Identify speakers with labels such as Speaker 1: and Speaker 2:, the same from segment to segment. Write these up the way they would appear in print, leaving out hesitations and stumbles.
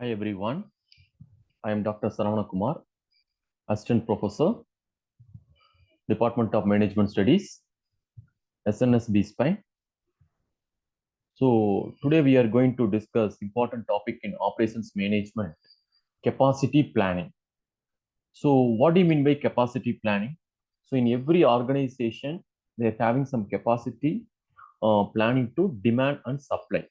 Speaker 1: Hi everyone, I am Dr. Saravana Kumar, Assistant Professor, Department of Management Studies, SNSB SPI. So today we are going to discuss important topic in operations management, capacity planning. So what do you mean by capacity planning? So in every organization, they are having some capacity planning to demand and supply.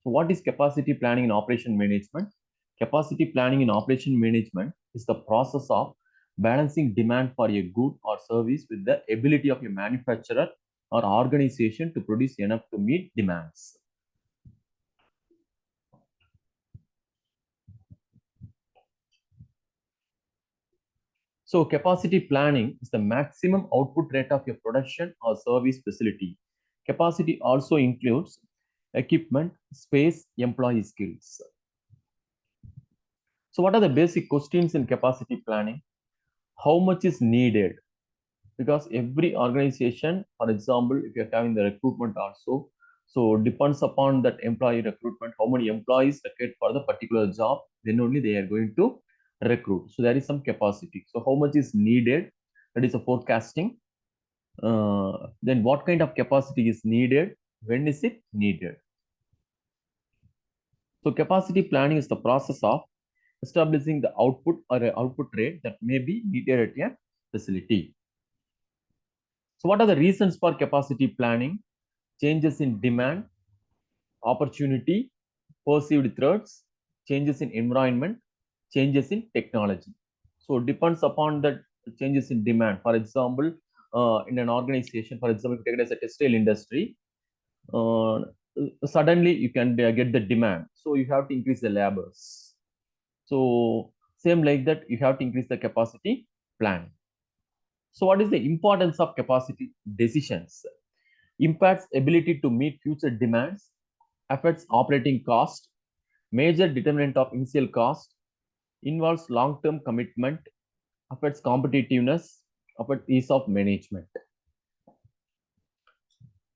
Speaker 1: So what is capacity planning in operation management? Capacity planning in operation management is the process of balancing demand for a good or service with the ability of a manufacturer or organization to produce enough to meet demands. So capacity planning is the maximum output rate of your production or service facility. Capacity also includes equipment, space, employee skills. So what are the basic questions in capacity planning? How much is needed? Because every organization, for example, if you're having the recruitment also, so depends upon that employee recruitment, how many employees required for the particular job, then only they are going to recruit. So there is some capacity. So how much is needed? That is a forecasting. Then what kind of capacity is needed? When is it needed? So capacity planning is the process of establishing the output or an output rate that may be needed at a facility. So what are the reasons for capacity planning? Changes in demand, opportunity, perceived threats, changes in environment, changes in technology. So it depends upon the changes in demand. For example, in an organization, for example, if you take it as a textile industry, uh, suddenly you can get the demand. So you have to increase the labors. So same like that, you have to increase the capacity plan. So what is the importance of capacity decisions? Impacts ability to meet future demands, affects operating cost, major determinant of initial cost, involves long-term commitment, affects competitiveness, affects ease of management.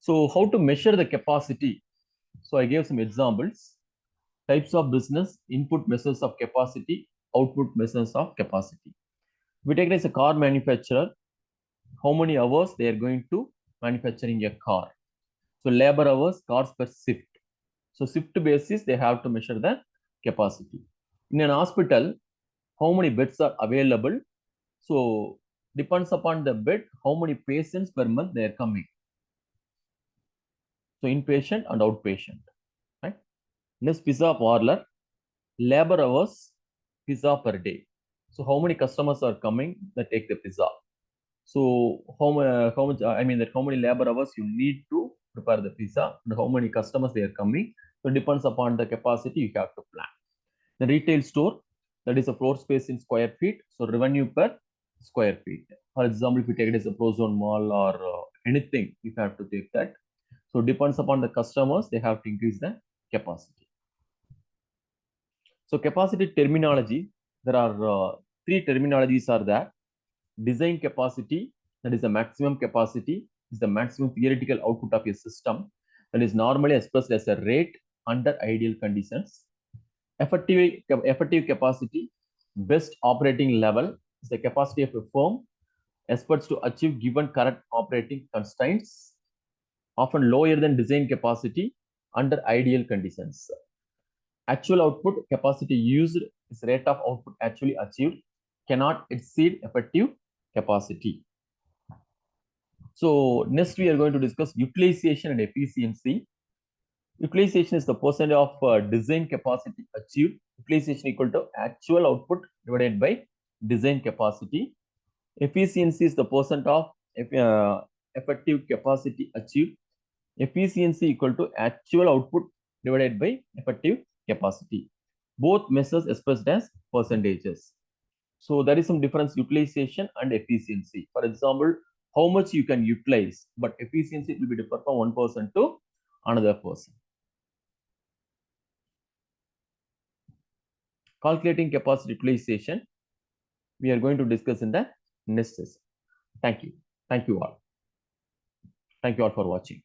Speaker 1: So how to measure the capacity? So I gave some examples. Types of business, input measures of capacity, output measures of capacity. We take it as a car manufacturer, how many hours they are going to manufacturing a car. So labor hours, cars per shift. So shift basis, they have to measure the capacity. In an hospital, how many beds are available? So depends upon the bed, how many patients per month they are coming. So inpatient and outpatient, right? Next, pizza parlor, labor hours, pizza per day. So how many customers are coming that take the pizza? So how much? I mean that how many labor hours you need to prepare the pizza and how many customers they are coming. So it depends upon the capacity you have to plan. The retail store, that is a floor space in square feet. So revenue per square feet. For example, if you take it as a Prozone mall or anything, you have to take that. So depends upon the customers, they have to increase the capacity. So capacity terminology, there are three terminologies are there. Design capacity, that is the maximum capacity, is the maximum theoretical output of a system that is normally expressed as a rate under ideal conditions. Effective capacity, best operating level, is the capacity of a firm experts to achieve given current operating constraints, often lower than design capacity under ideal conditions. Actual output capacity used is rate of output actually achieved, cannot exceed effective capacity. So next we are going to discuss utilization and efficiency. Utilization is the percent of design capacity achieved. Utilization equal to actual output divided by design capacity. Efficiency is the percent of effective capacity achieved. Efficiency equal to actual output divided by effective capacity. Both measures expressed as percentages. So there is some difference utilization and efficiency. For example, how much you can utilize, but efficiency will be different from one person to another person. Calculating capacity utilization, we are going to discuss in the next session. Thank you. Thank you all. Thank you all for watching.